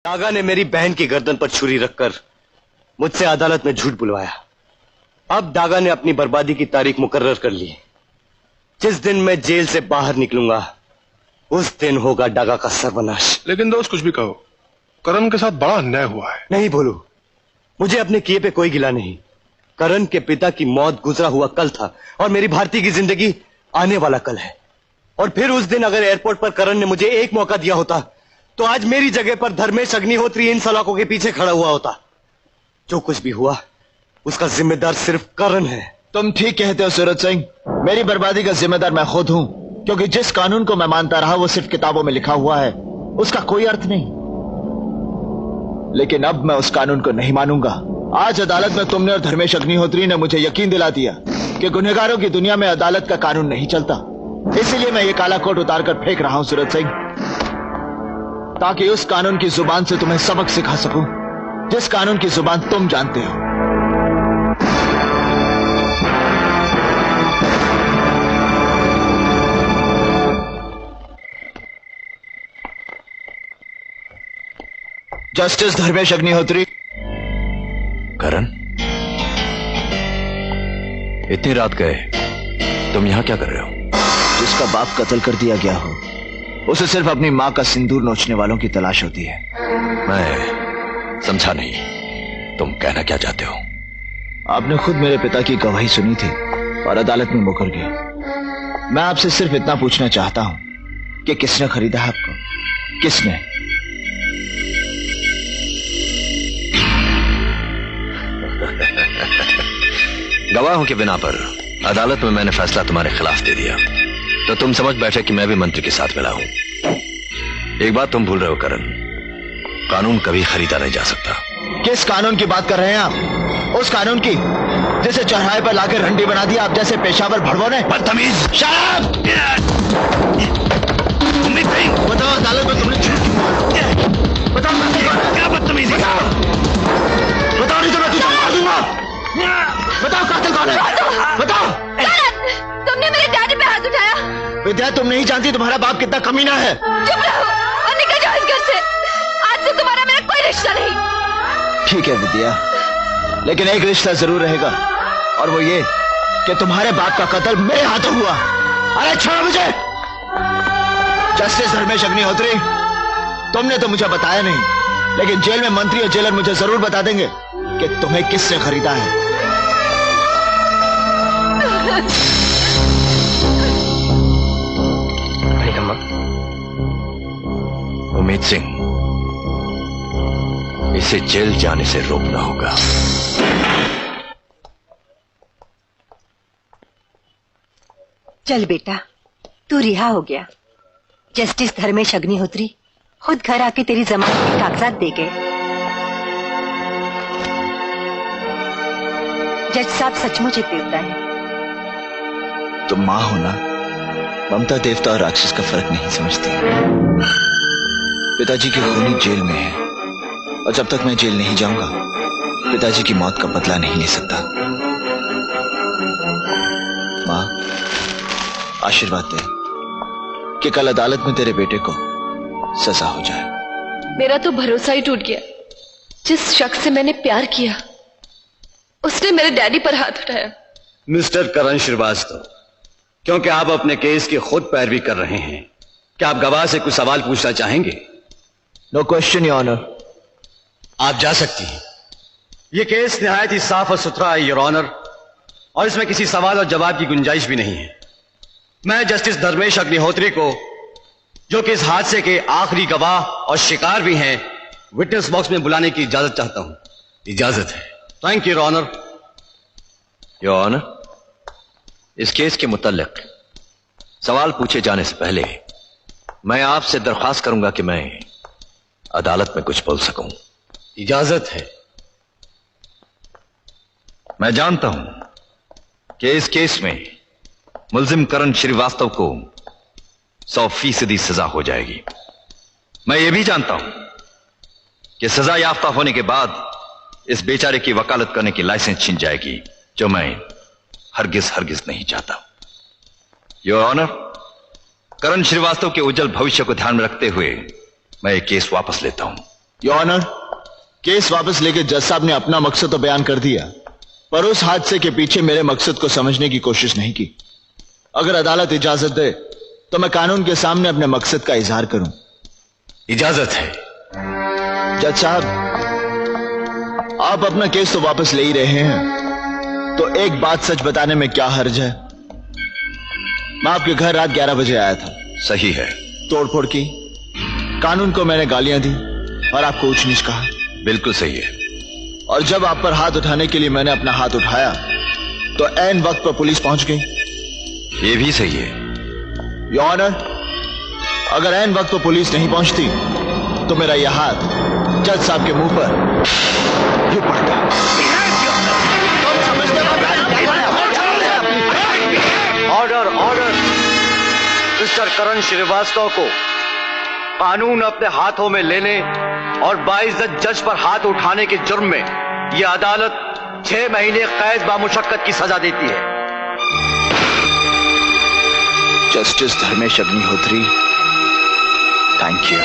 दागा ने मेरी बहन की गर्दन पर छुरी रखकर मुझसे अदालत में झूठ बुलवाया। अब दागा ने अपनी बर्बादी की तारीख मुकर्रर कर ली। जिस दिन मैं जेल से बाहर निकलूंगा उस दिन होगा दागा का सर्वनाश। लेकिन दोस्त कुछ भी कहो, करण के साथ बड़ा अन्याय हुआ है। नहीं बोलू, मुझे अपने किए पे कोई गिला नहीं। करण के पिता की मौत गुजरा हुआ कल था और मेरी भारती की जिंदगी आने वाला कल है। और फिर उस दिन अगर एयरपोर्ट पर करण ने मुझे एक मौका दिया होता तो आज मेरी जगह पर धर्मेश अग्निहोत्री इन सलाखों के पीछे खड़ा हुआ होता। जो कुछ भी हुआ उसका जिम्मेदार सिर्फ करण है। तुम ठीक कहते हो सूरज सिंह, मेरी बर्बादी का जिम्मेदार मैं खुद हूं, क्योंकि जिस कानून को मैं मानता रहा वो सिर्फ किताबों में लिखा हुआ है, उसका कोई अर्थ नहीं। लेकिन अब मैं उस कानून को नहीं मानूंगा। आज अदालत में तुमने और धर्मेश अग्निहोत्री ने मुझे यकीन दिला दिया कि गुनहगारों की दुनिया में अदालत का कानून नहीं चलता। इसीलिए मैं ये काला कोट उतारकर फेंक रहा हूं सूरज सिंह, ताकि उस कानून की जुबान से तुम्हें सबक सिखा सकूं जिस कानून की जुबान तुम जानते हो। जस्टिस धर्मेश अग्निहोत्री। करण, इतनी रात गए, तुम यहां क्या कर रहे हो? जिसका बाप कत्ल कर दिया गया हो उसे सिर्फ अपनी मां का सिंदूर नोचने वालों की तलाश होती है। मैं समझा नहीं, तुम कहना क्या चाहते हो? आपने खुद मेरे पिता की गवाही सुनी थी और अदालत में मुकर गए। मैं आपसे सिर्फ इतना पूछना चाहता हूं कि किसने खरीदा है आपको? किसने? गवाहों के बिना पर अदालत में मैंने फैसला तुम्हारे खिलाफ दे दिया, तो तुम समझ बैठे कि मैं भी मंत्री के साथ मिला हूं। एक बात तुम भूल रहे हो करण, कानून कभी खरीदा नहीं जा सकता। किस कानून की बात कर रहे हैं आप? उस कानून की जिसे चौराहे पर लाकर रंडी बना दिया आप जैसे पेशावर भड़वों ने। बदतमीज! शराब! बताओ अदालत में तुमने झूठ क्यों बोला? बताओ क्या बदतमीजी! बताओ नहीं तो मैं तुझे मार दूंगा। बताओ कातिल कौन है? बताओ। तुमने मेरे डैडी पे हाथ उठाया। विद्या, तुम नहीं जानती तुम्हारा बाप कितना कमीना है। चुप रहो और निकल जाओ इस घर से। आज से तुम्हारा मेरा कोई रिश्ता नहीं। ठीक है विद्या, लेकिन एक रिश्ता जरूर रहेगा, और वो ये कि तुम्हारे बाप का कत्ल मेरे हाथों हुआ। अरे छोड़ो मुझे। जस्टिस धर्मेश अग्निहोत्री, तुमने तो मुझे बताया नहीं, लेकिन जेल में मंत्री और जेलर मुझे जरूर बता देंगे कि तुम्हें किसने खरीदा है। उम्मीद सिंह, इसे जेल जाने से रोकना होगा। चल बेटा, तू रिहा हो गया। जस्टिस धर्मेश अग्निहोत्री खुद घर आके तेरी जमानत के कागजात दे गए। जज साहब सचमुच एक देवता है। तुम मां हो ना, ममता देवता और राक्षस का फर्क नहीं समझती। पिताजी की खूनी जेल में है, और जब तक मैं जेल नहीं जाऊंगा पिताजी की मौत का बदला नहीं ले सकता। मां, आशीर्वाद दे कि कल अदालत में तेरे बेटे को सजा हो जाए। मेरा तो भरोसा ही टूट गया। जिस शख्स से मैंने प्यार किया उसने मेरे डैडी पर हाथ उठाया। मिस्टर करण श्रीवास्तव, क्योंकि आप अपने केस की खुद पैरवी कर रहे हैं, क्या आप गवाह से कुछ सवाल पूछना चाहेंगे? No question your honour. आप जा सकती हैं। यह केस निहायत ही साफ और सुथरा है योर ऑनर, और इसमें किसी सवाल और जवाब की गुंजाइश भी नहीं है। मैं जस्टिस धर्मेश अग्निहोत्री को, जो कि इस हादसे के आखिरी गवाह और शिकार भी हैं, विटनेस बॉक्स में बुलाने की इजाजत चाहता हूं। इजाजत है। Thank you your honour. Your honour, इस केस के मुतल्लिक सवाल पूछे जाने से पहले मैं आपसे दरख्वास्त करूंगा कि मैं अदालत में कुछ बोल सकूं। इजाजत है। मैं जानता हूं कि इस केस में मुल्जिम करण श्रीवास्तव को 100% सजा हो जाएगी। मैं यह भी जानता हूं कि सजा याफ्ता होने के बाद इस बेचारे की वकालत करने की लाइसेंस छीन जाएगी, जो मैं हरगिज हरगिज नहीं चाहता। योर ऑनर, करण श्रीवास्तव के उज्जवल भविष्य को ध्यान में रखते हुए मैं ये केस वापस लेता हूं। योर ऑनर, केस वापस लेके जज साहब ने अपना मकसद तो बयान कर दिया, पर उस हादसे के पीछे मेरे मकसद को समझने की कोशिश नहीं की। अगर अदालत इजाजत दे तो मैं कानून के सामने अपने मकसद का इजहार करूं। इजाजत है। जज साहब, आप अपना केस तो वापस ले ही रहे हैं, तो एक बात सच बताने में क्या हर्ज है? मैं आपके घर रात 11 बजे आया था। सही है। तोड़फोड़ की, कानून को मैंने गालियां दी और आपको ऊंच नीच कहा। बिल्कुल सही है। और जब आप पर हाथ उठाने के लिए मैंने अपना हाथ उठाया तो ऐन वक्त पर पुलिस पहुंच गई। ये भी सही है। योर ऑनर, अगर ऐन वक्त पर पुलिस नहीं पहुंचती तो मेरा यह हाथ जज साहब के मुंह पर यूं पड़ता। Order order. मिस्टर करण श्रीवास्तव को कानून अपने हाथों में लेने और बाइज्जत जज पर हाथ उठाने के जुर्म में यह अदालत 6 महीने कैद बामुशक्कत की सजा देती है। Justice Dharmesh Agnihotri, thank you.